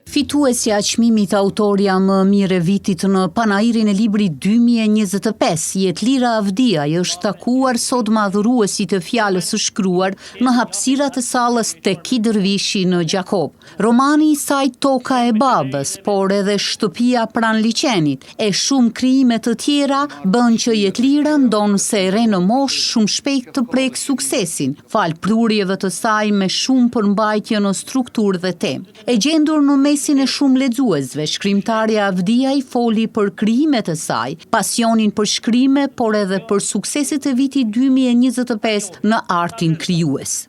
Fituesja e çmimit autoria më mirë e vitit në panairin e librit 2025, Jetlira Avdiaj është takuar sot me adhuruesit e fjalës së shkruar në hapësirat e sallës Teki Dervishi në Gjakob. Romani i saj Toka e babës, por edhe Shtëpia pranë liçenit e shumë krijime të tjera bën që Jetlira ndonë se e re në moshë shumë shpejt të prek suksesin, fal prurjeve të saj me shumë përmbajtje në strukturë dhe temë. E gjendur në mesin e shumë lexuesve, shkrimtarja Avdiaj foli për krijimet e saj, pasionin për shkrime, por edhe për sukseset e vitit 2025 në artin krijues.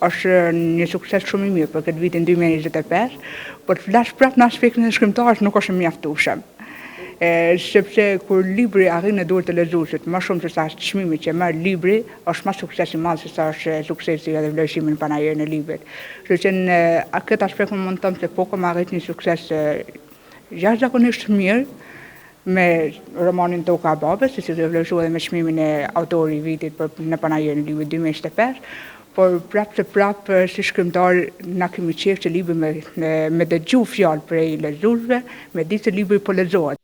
Është një sukses shumë i mirë për këtë vitin 2025, por të flas prapë në aspektin e shkrimtarit nuk është mjaftueshëm. Sepse kur libri arrin në dorë të lexuesit, më shumë se sa çmimi që merr libri, është më sukses i madh se sa është suksesi edhe vlerësimi në panairin e librit. Kështu që në këtë aspekt mund të them se po kam arrit një sukses jashtëzakonisht mirë me romanin Toka e babës, që do vlerësoj edhe me çmimin e autorit i vitit në panairin e librit 2025. Por prapë si shkrimtar na kemi qejf që libri me dëgju fjalë prej lexuesve, me ditë se libri po lexohet.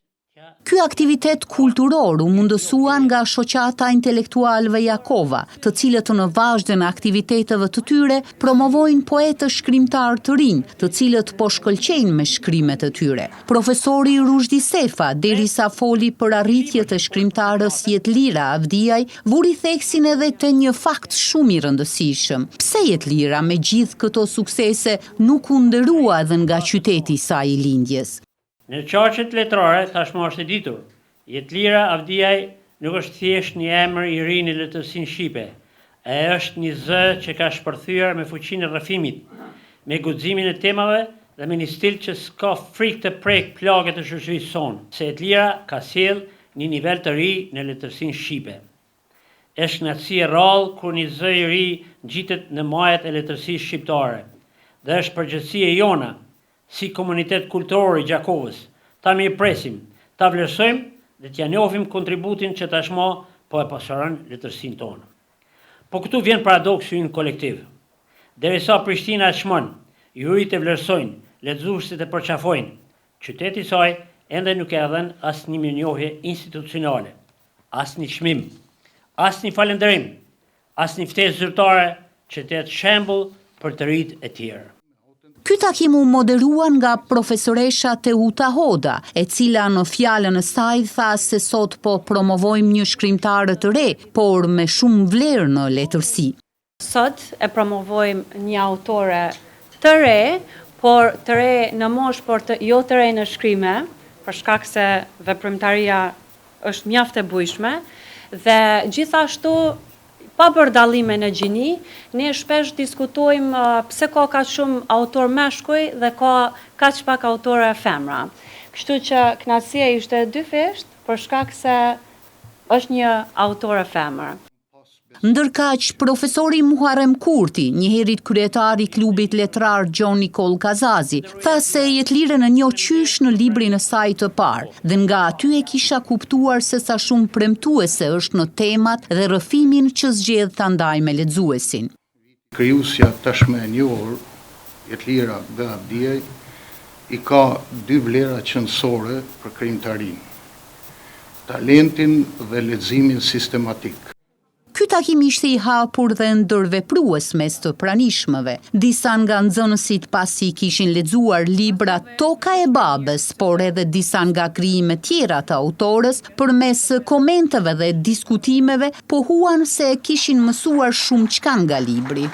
Ky aktivitet kulturor u mundësua nga shoqata intelektualëve Jakova, të cilët në vazhdën e aktiviteteve të tyre promovojnë poetë shkrimtar të rinj, të cilët po shkëlqejnë me shkrimet e tyre. Profesori Rushdi Sefa, derisa foli për arritjet e shkrimtarës Jetlira Avdiaj, vuri theksin edhe te një fakt shumë i rëndësishëm. Pse Jetlira me gjithë këto suksese nuk u nderua edhe nga qyteti i saj i lindjes? Në qarqet letrare, tashmë është e ditur, Jetlira Avdiaj nuk është thjesht një emër i ri në letërsinë shqipe, e është një zë që ka shpërthyer me fuqinë e rrëfimit, me guximin e temave dhe me një stil që s'ka frikë të prek plagët e shoqërisë sonë, se Jetlira ka sjell një nivel të ri në letërsinë shqipe. Është kënaqësi e rrallë kur një zë i ri ngjitet në majat e letërsisë shqiptare, dhe është përgjegjësi e jona si komunitet kulturor i Gjakovës, ta mirëpresim, ta vlerësojmë dhe t'ja njohim kontributin që tashmë po e pasuron letërsinë tonë. Po këtu vjen paradoksi ynë kolektiv. Derisa Prishtina e çmon, jurit e vlerësojnë, lexuesit e përqafojnë, qyteti i saj ende nuk e dhën asnjë mirënjohje institucionale, asnjë çmim, asnjë falënderim, asnjë ftesë zyrtare që të jetë shembull për të rinjt e tjerë. Ky takim u moderua nga profesoresha Teuta Hoda, e cila në fjalën e saj tha se sot po promovojmë një shkrimtare të re, por me shumë vlerë në letërsi. Sot e promovojmë një autore të re, por të re në moshë, por jo të re në shkrime, për shkak se veprimtaria është mjaft e bujshme, dhe gjithashtu pa bërë dallime në gjini, ne shpesh diskutojmë pse ka kaq shumë autor meshkuj dhe ka kaq pak autore femra. Kështu që kënaqësia ishte dyfisht për shkak se është një autore femër. Ndërkaq, profesori Muharrem Kurti, njëherët kryetari i klubit letrar Gjon Nikol Kazazi, tha se Jetlirën e njoh qysh në librin e saj të parë, dhe nga aty e kisha kuptuar se sa shumë premtuese është në temat dhe rrëfimin që zgjedh ta ndajë me lexuesin. Krijuesja tashmë e njohur, Jetlira Avdiaj, i ka dy vlera qendrore për krijimtarinë: talentin dhe leximin sistematik. Ky takim ishte i hapur dhe ndërveprues mes të pranishmëve. Disa nga nxënësit pasi kishin lexuar libra Toka e babës, por edhe disa nga krijimet tjera të autores, përmes komenteve dhe diskutimeve, pohuan se kishin mësuar shumë çka nga libri.